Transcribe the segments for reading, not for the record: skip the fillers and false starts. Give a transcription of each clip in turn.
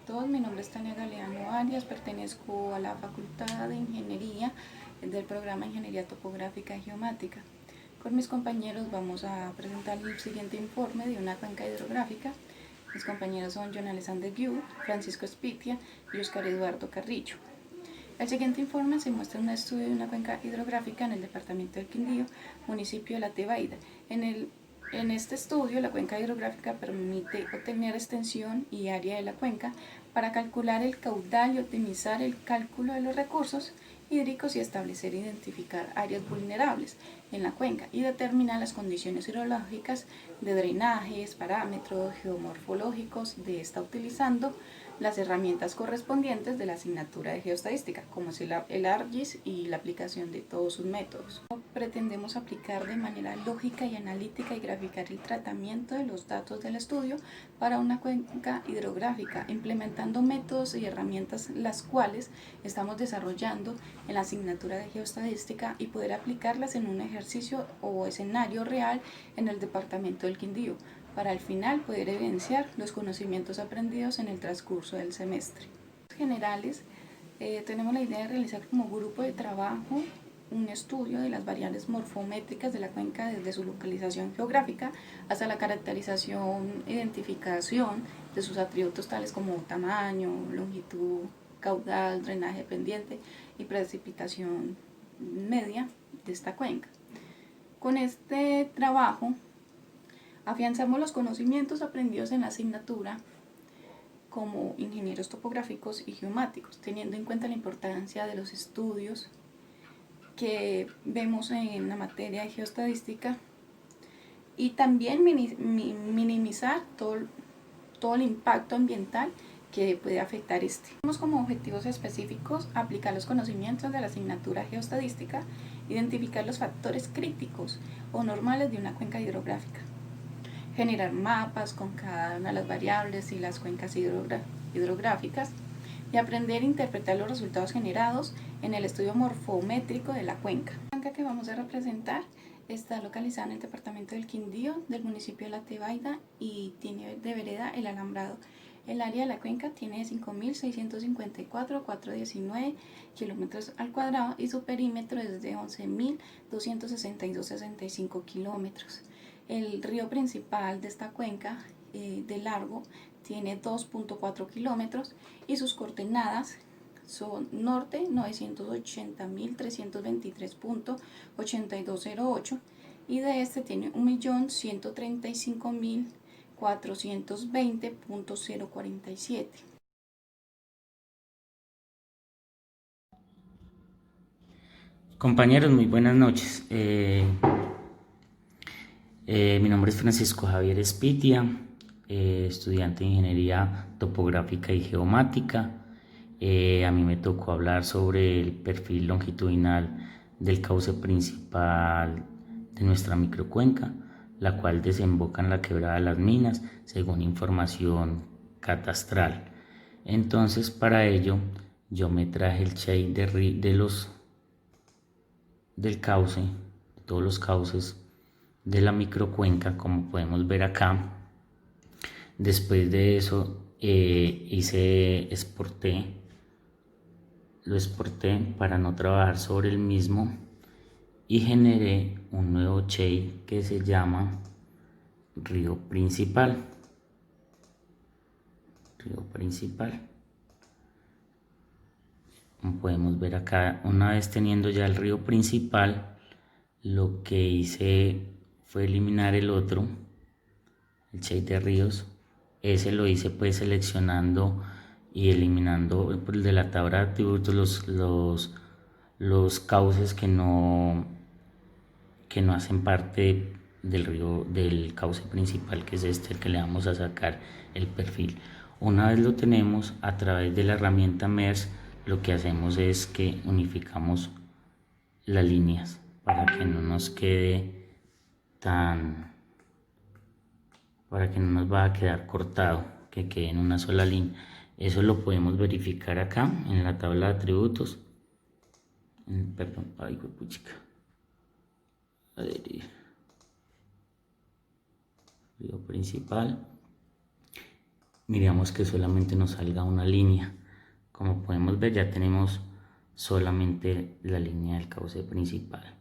todos, mi nombre es Tania Galeano Arias, pertenezco a la Facultad de Ingeniería del programa Ingeniería Topográfica y Geomática. Con mis compañeros vamos a presentar el siguiente informe de una cuenca hidrográfica. Mis compañeros son John Alexander Guiú, Francisco Espitia y Oscar Eduardo Carrillo. El siguiente informe se muestra un estudio de una cuenca hidrográfica en el departamento del Quindío, municipio de La Tebaida. En este estudio, la cuenca hidrográfica permite obtener extensión y área de la cuenca para calcular el caudal y optimizar el cálculo de los recursos hídricos y establecer e identificar áreas vulnerables en la cuenca y determinar las condiciones hidrológicas de drenajes, parámetros geomorfológicos de esta utilizando las herramientas correspondientes de la asignatura de geoestadística, como es el ARGIS y la aplicación de todos sus métodos. Pretendemos aplicar de manera lógica y analítica y graficar el tratamiento de los datos del estudio para una cuenca hidrográfica, implementando métodos y herramientas las cuales estamos desarrollando en la asignatura de geoestadística y poder aplicarlas en un ejercicio o escenario real en el departamento del Quindío, para al final poder evidenciar los conocimientos aprendidos en el transcurso del semestre. En generales, tenemos la idea de realizar como grupo de trabajo un estudio de las variables morfométricas de la cuenca desde su localización geográfica hasta la caracterización, identificación de sus atributos tales como tamaño, longitud, caudal, drenaje pendiente y precipitación media de esta cuenca. Con este trabajo afianzamos los conocimientos aprendidos en la asignatura como ingenieros topográficos y geomáticos, teniendo en cuenta la importancia de los estudios que vemos en la materia de geoestadística y también minimizar todo el impacto ambiental que puede afectar este. Tenemos como objetivos específicos aplicar los conocimientos de la asignatura geoestadística, identificar los factores críticos o normales de una cuenca hidrográfica, generar mapas con cada una de las variables y las cuencas hidrográficas y aprender a interpretar los resultados generados en el estudio morfométrico de la cuenca. La cuenca que vamos a representar está localizada en el departamento del Quindío, del municipio de La Tebaida, y tiene de vereda el Alambrado. El área de la cuenca tiene 5.654,419 kilómetros al cuadrado y su perímetro es de 11.262,65 kilómetros. El río principal de esta cuenca de largo tiene 2.4 kilómetros y sus coordenadas son norte 980.323.8208 y de este tiene 1.135.420.047. Compañeros, muy buenas noches. Mi nombre es Francisco Javier Espitia, estudiante de Ingeniería Topográfica y Geomática. A mí me tocó hablar sobre el perfil longitudinal del cauce principal de nuestra microcuenca, la cual desemboca en la Quebrada de las Minas, según información catastral. Entonces, para ello, yo me traje el shape del cauce, de todos los cauces de la microcuenca, como podemos ver acá. Después de eso lo exporté para no trabajar sobre el mismo y generé un nuevo shape que se llama río principal. Como podemos ver acá, una vez teniendo ya el río principal, lo que hice fue eliminar el otro, el shape de ríos. Ese lo hice pues seleccionando y eliminando de la tabla de atributos los cauces que no hacen parte del cauce principal, que es este, el que le vamos a sacar el perfil. Una vez lo tenemos, a través de la herramienta MERS, lo que hacemos es que unificamos las líneas para que no nos va a quedar cortado, que quede en una sola línea. Eso lo podemos verificar acá en la tabla de atributos. Perdón, ay, puchica. Río principal. miramos que solamente nos salga una línea. Como podemos ver, ya tenemos solamente la línea del cauce principal.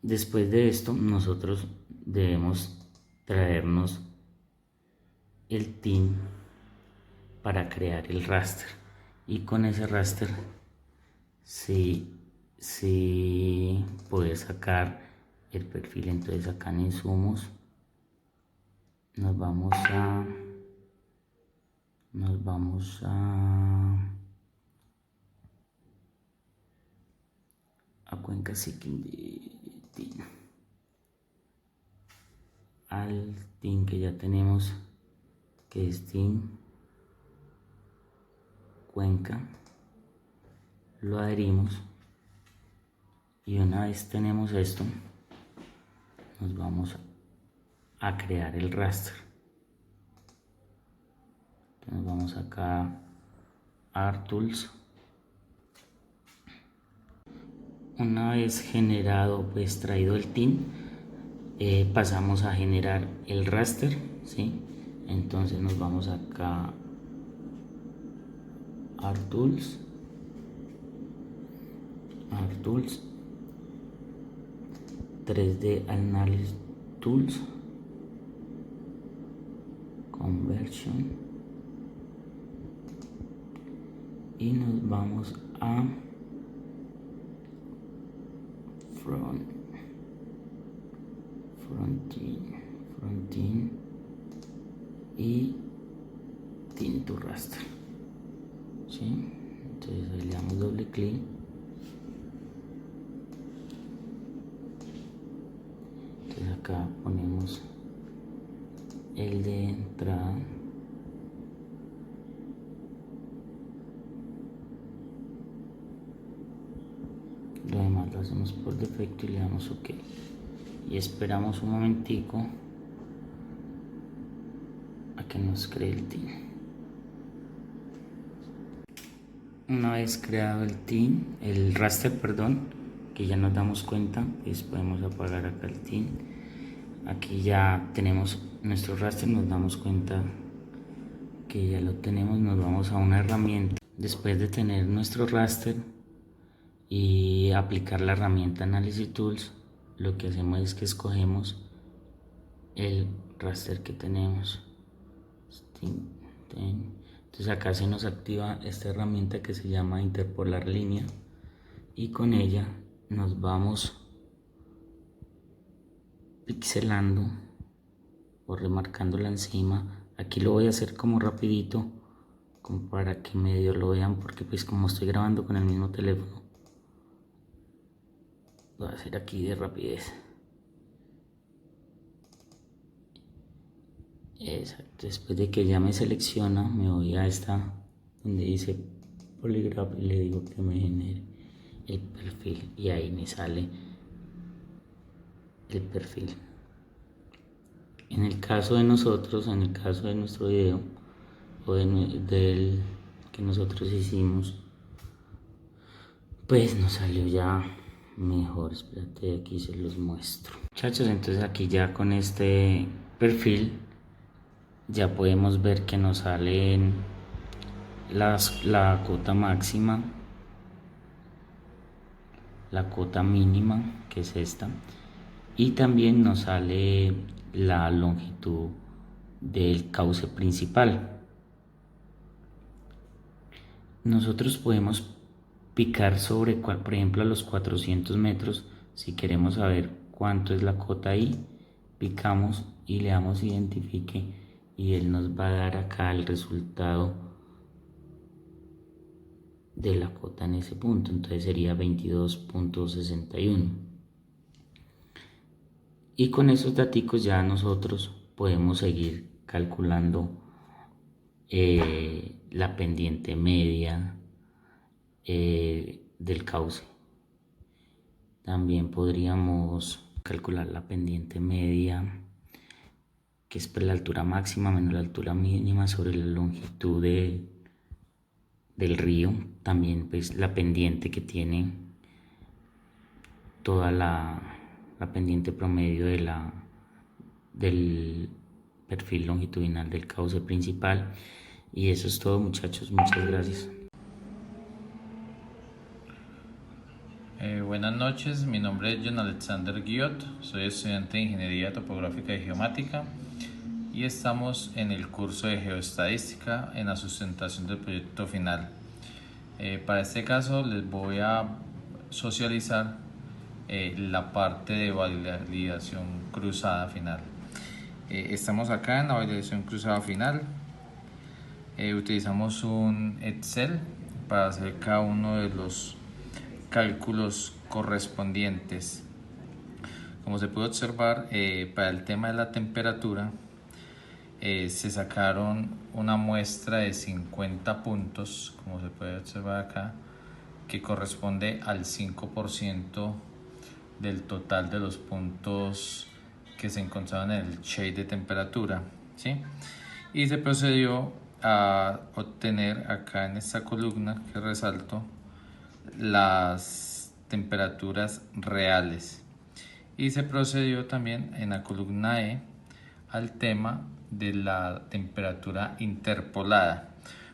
Después de esto, nosotros debemos traernos el TIN para crear el raster, y con ese raster sí poder sacar el perfil. Entonces acá en insumos nos vamos a Cuenca Seeking de TIN, al TIN que ya tenemos, que es TIN Cuenca, lo adherimos, y una vez tenemos esto, nos vamos a crear el raster. Entonces vamos acá a Art Tools. Una vez generado, pues traído el TIN, pasamos a generar el raster, ¿sí? Entonces nos vamos acá Art Tools, Art Tools, 3D Analysis Tools, Conversion, y nos vamos a Fronting y Tint to Raster, ¿sí? Entonces ahí le damos doble clic, entonces acá ponemos el de entrada, lo demás lo hacemos por defecto y le damos OK, y esperamos un momentico a que nos cree el TIN. Una vez creado el raster, perdón, que ya nos damos cuenta, pues podemos apagar acá el TIN. Aquí ya tenemos nuestro raster, nos damos cuenta que ya lo tenemos. Nos vamos a una herramienta. Después de tener nuestro raster y aplicar la herramienta Analysis Tools, lo que hacemos es que escogemos el raster que tenemos. Entonces acá se nos activa esta herramienta que se llama interpolar línea, y con ella nos vamos pixelando o remarcándola encima. Aquí lo voy a hacer como rapidito, como para que medio lo vean, porque pues como estoy grabando con el mismo teléfono, lo voy a hacer aquí de rapidez. Exacto. Después de que ya me selecciona, me voy a esta donde dice Polygraph y le digo que me genere el perfil, y ahí me sale el perfil. En el caso de nosotros, en el caso de nuestro video o del que nosotros hicimos, pues nos salió ya mejor. Espérate, aquí se los muestro, muchachos. Entonces aquí ya con este perfil ya podemos ver que nos salen la cota máxima, la cota mínima, que es esta, y también nos sale la longitud del cauce principal. Nosotros podemos picar sobre, por ejemplo, a los 400 metros. Si queremos saber cuánto es la cota ahí, picamos y le damos identifique, y él nos va a dar acá el resultado de la cota en ese punto. Entonces sería 22.61, y con esos datos ya nosotros podemos seguir calculando la pendiente media del cauce. También podríamos calcular la pendiente media, que es la altura máxima menos la altura mínima sobre la longitud del río. También pues la pendiente que tiene toda la pendiente promedio del perfil longitudinal del cauce principal. Y eso es todo, muchachos, muchas gracias. Buenas noches, mi nombre es John Alexander Guillot, soy estudiante de Ingeniería Topográfica y Geomática y estamos en el curso de Geoestadística en la sustentación del proyecto final. Para este caso les voy a socializar la parte de validación cruzada final. Estamos acá en la validación cruzada final. Utilizamos un Excel para hacer cada uno de los cálculos correspondientes. Como se puede observar, para el tema de la temperatura se sacaron una muestra de 50 puntos, como se puede observar acá, que corresponde al 5% del total de los puntos que se encontraban en el shade de temperatura, ¿sí? Y se procedió a obtener acá en esta columna que resalto las temperaturas reales, y se procedió también en la columna E al tema de la temperatura interpolada.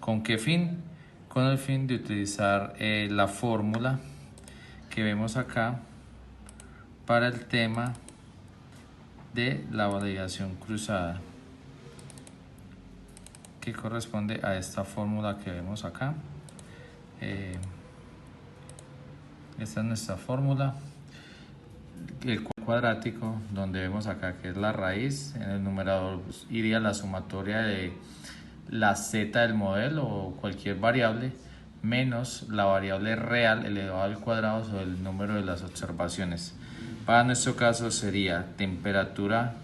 ¿Con qué fin? Con el fin de utilizar la fórmula que vemos acá para el tema de la validación cruzada, que corresponde a esta fórmula que vemos acá. Esta es nuestra fórmula. El cuadrático, donde vemos acá que es la raíz, en el numerador iría la sumatoria de la z del modelo o cualquier variable menos la variable real elevado al cuadrado sobre el número de las observaciones. Para nuestro caso sería temperatura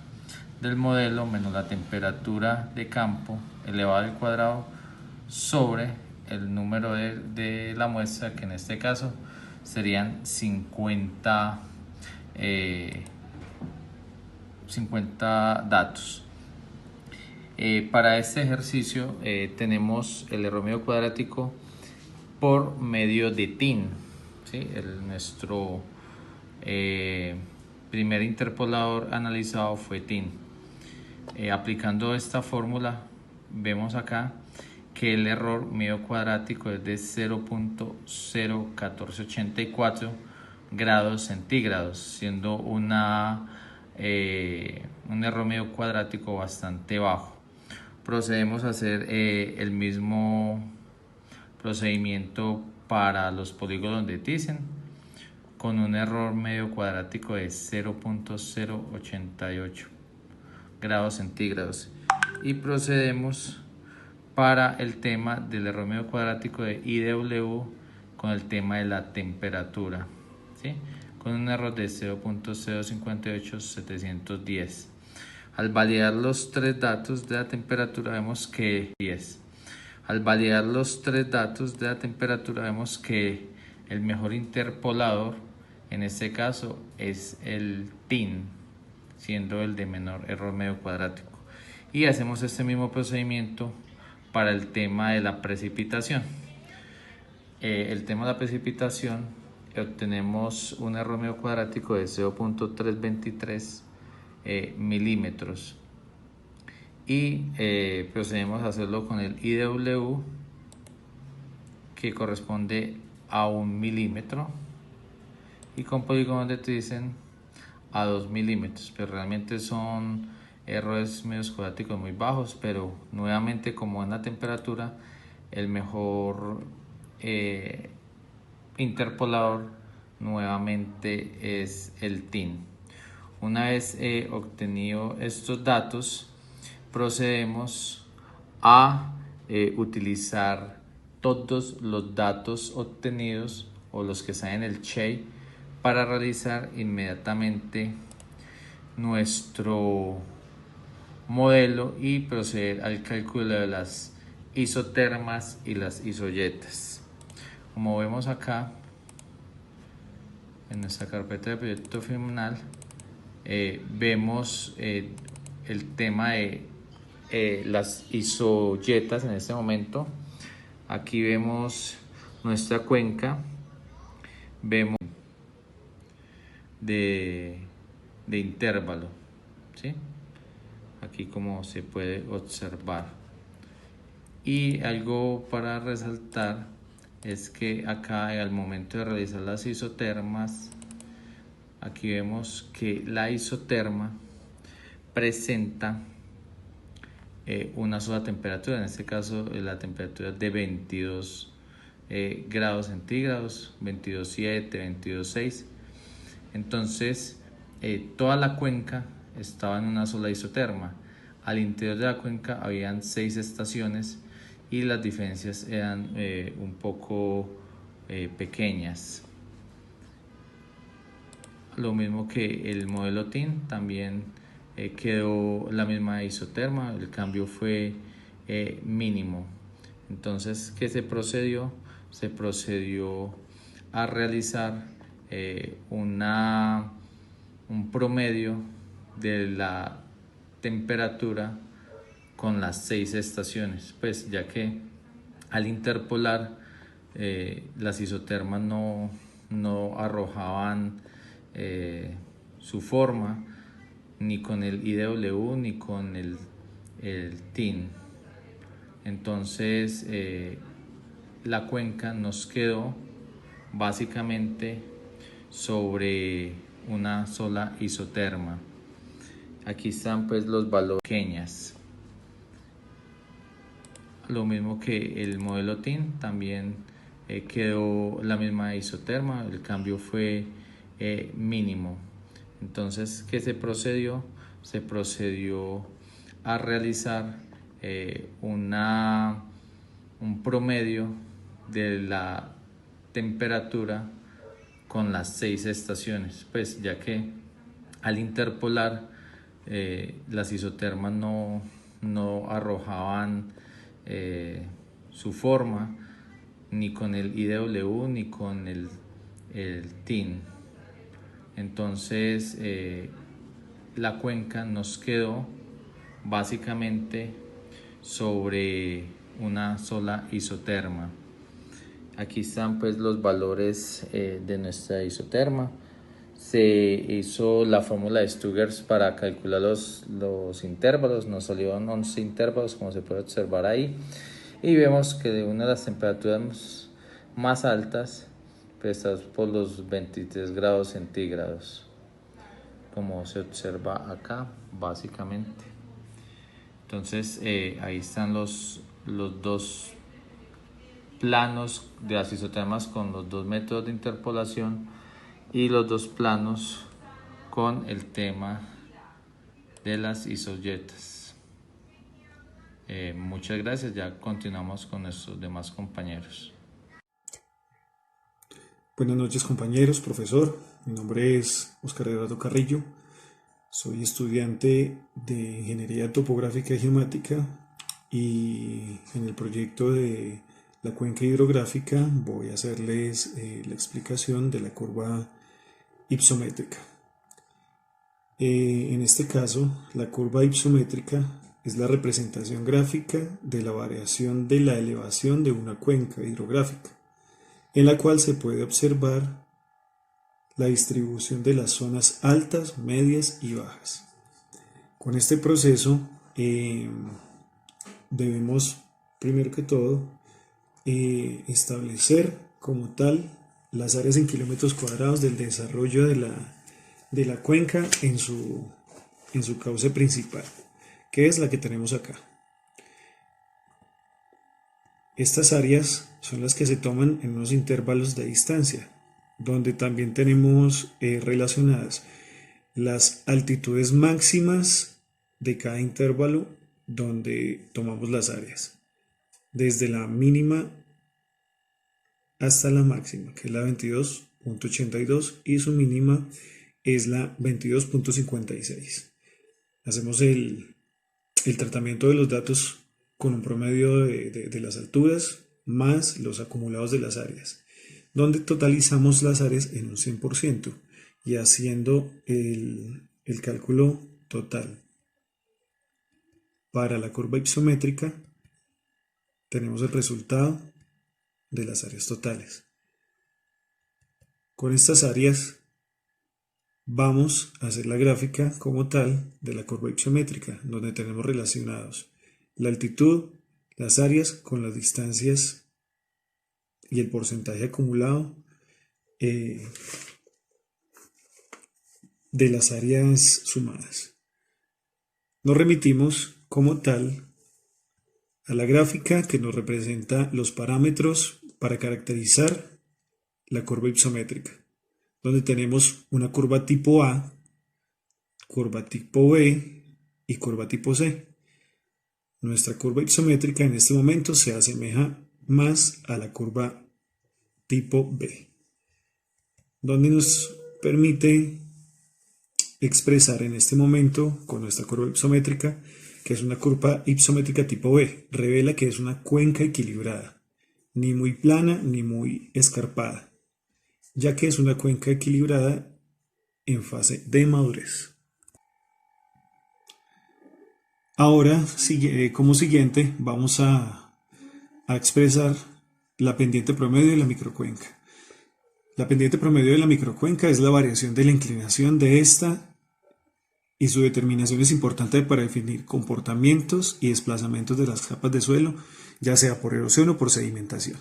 del modelo menos la temperatura de campo elevado al cuadrado sobre el número de la muestra, que en este caso serían 50 datos. Para este ejercicio tenemos el error medio cuadrático por medio de TIN, ¿sí? Nuestro primer interpolador analizado fue TIN. Aplicando esta fórmula vemos acá que el error medio cuadrático es de 0.01484 grados centígrados, siendo un error medio cuadrático bastante bajo. Procedemos a hacer el mismo procedimiento para los polígonos de Thyssen con un error medio cuadrático de 0.088 grados centígrados, y procedemos para el tema del error medio cuadrático de IW con el tema de la temperatura, ¿sí? Con un error de 0.058710. Al validar los tres datos de la temperatura vemos que el mejor interpolador en este caso es el TIN, siendo el de menor error medio cuadrático. Y hacemos este mismo procedimiento para el tema de la precipitación. El tema de la precipitación, obtenemos un error medio cuadrático de 0.323 milímetros, y procedemos a hacerlo con el IW, que corresponde a 1 milímetro, y con polígonos de Thyssen a 2 milímetros, pero realmente son errores medios cuadráticos muy bajos, pero nuevamente, como en la temperatura, el mejor interpolador nuevamente es el TIN. Una vez obtenido estos datos, procedemos a utilizar todos los datos obtenidos o los que están en el shade para realizar inmediatamente nuestro modelo y proceder al cálculo de las isotermas y las isoyetas. Como vemos acá en nuestra carpeta de proyecto final, vemos el tema de las isoyetas. En este momento aquí vemos nuestra cuenca, vemos de intervalo, ¿sí? aquí como se puede observar. Y algo para resaltar es que acá al momento de realizar las isotermas, aquí vemos que la isoterma presenta una sola temperatura, en este caso la temperatura de 22 grados centígrados, 22,7, 22,6. Entonces toda la cuenca estaba en una sola isoterma. Al interior de la cuenca habían 6 estaciones y las diferencias eran un poco pequeñas. Lo mismo que el modelo TIN, también quedó la misma isoterma, el cambio fue mínimo. Entonces, ¿qué se procedió? Se procedió a realizar un promedio de la temperatura con las 6 estaciones, pues ya que al interpolar las isotermas no arrojaban su forma ni con el IW ni con el TIN. Entonces la cuenca nos quedó básicamente sobre una sola isoterma. Aquí están pues los valores pequeñas. Lo mismo que el modelo TIN, también quedó la misma isoterma, el cambio fue mínimo. Entonces, ¿qué se procedió? Se procedió a realizar un promedio de la temperatura con las 6 estaciones, pues ya que al interpolar las isotermas no arrojaban su forma ni con el IW ni con el TIN. Entonces la cuenca nos quedó básicamente sobre una sola isoterma. Aquí están pues los valores de nuestra isoterma. Se hizo la fórmula de Stuger para calcular los intervalos. Nos salieron 11 intervalos, como se puede observar ahí. Y vemos que de una de las temperaturas más altas pues está por los 23 grados centígrados, como se observa acá básicamente. Entonces ahí están los dos planos de las isotermas con los dos métodos de interpolación y los dos planos con el tema de las isoyetas. Muchas gracias, ya continuamos con nuestros demás compañeros. Buenas noches compañeros, profesor. Mi nombre es Oscar Eduardo Carrillo. Soy estudiante de Ingeniería Topográfica y Geomática y en el proyecto de la cuenca hidrográfica voy a hacerles la explicación de la curva ipsométrica. En este caso, la curva ipsométrica es la representación gráfica de la variación de la elevación de una cuenca hidrográfica, en la cual se puede observar la distribución de las zonas altas, medias y bajas. Con este proceso debemos, primero que todo, establecer como tal las áreas en kilómetros cuadrados del desarrollo de la cuenca en su cauce principal, que es la que tenemos acá. Estas áreas son las que se toman en unos intervalos de distancia, donde también tenemos relacionadas las altitudes máximas de cada intervalo donde tomamos las áreas, desde la mínima hasta la máxima, que es la 22.82, y su mínima es la 22.56. Hacemos el tratamiento de los datos con un promedio de las alturas más los acumulados de las áreas, donde totalizamos las áreas en un 100% y haciendo el cálculo total para la curva ipsométrica tenemos el resultado de las áreas totales. Con estas áreas vamos a hacer la gráfica como tal de la curva ipsométrica, donde tenemos relacionados la altitud, las áreas con las distancias y el porcentaje acumulado de las áreas sumadas. Nos remitimos como tal a la gráfica que nos representa los parámetros para caracterizar la curva ipsométrica, donde tenemos una curva tipo A, curva tipo B y curva tipo C. Nuestra curva ipsométrica en este momento se asemeja más a la curva tipo B, donde nos permite expresar en este momento con nuestra curva ipsométrica, que es una curva ipsométrica tipo B, revela que es una cuenca equilibrada, ni muy plana ni muy escarpada, ya que es una cuenca equilibrada en fase de madurez. Ahora, como siguiente, vamos a expresar la pendiente promedio de la microcuenca. La pendiente promedio de la microcuenca es la variación de la inclinación de esta y su determinación es importante para definir comportamientos y desplazamientos de las capas de suelo, ya sea por erosión o por sedimentación.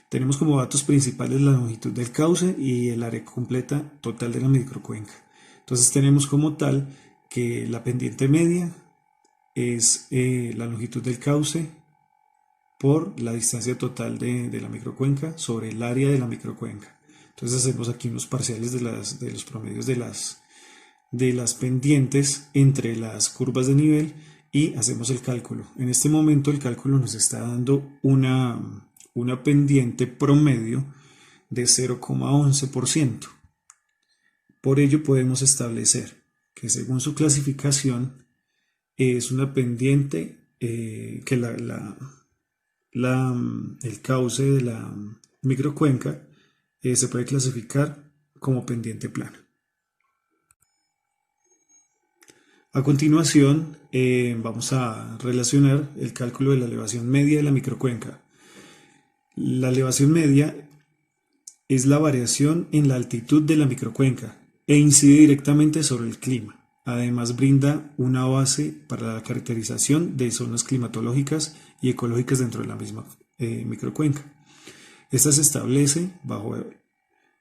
Tenemos como datos principales la longitud del cauce y el área completa total de la microcuenca. Entonces tenemos como tal que la pendiente media es la longitud del cauce por la distancia total de la microcuenca sobre el área de la microcuenca. Entonces hacemos aquí unos parciales de los promedios de las pendientes entre las curvas de nivel y hacemos el cálculo. En este momento el cálculo nos está dando una pendiente promedio de 0,11%. Por ello podemos establecer que según su clasificación es una pendiente que el cauce de la microcuenca se puede clasificar como pendiente plana. A continuación vamos a relacionar el cálculo de la elevación media de la microcuenca. La elevación media es la variación en la altitud de la microcuenca e incide directamente sobre el clima. Además brinda una base para la caracterización de zonas climatológicas y ecológicas dentro de la misma microcuenca. Esta se establece bajo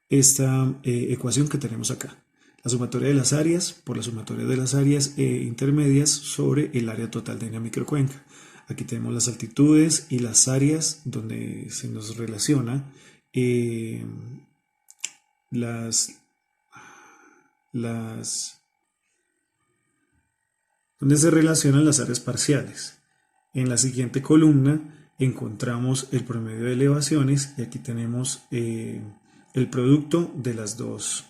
esta ecuación que tenemos acá. La sumatoria de las áreas por la sumatoria de las áreas intermedias sobre el área total de una microcuenca. Aquí tenemos las altitudes y las áreas donde se nos relaciona donde se relacionan las áreas parciales. En la siguiente columna encontramos el promedio de elevaciones y aquí tenemos el producto de las dos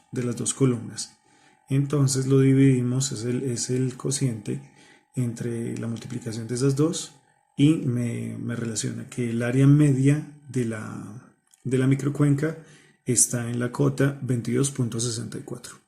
columnas. Entonces lo dividimos, es el cociente entre la multiplicación de esas dos y me relaciona que el área media de la microcuenca está en la cota 22.64.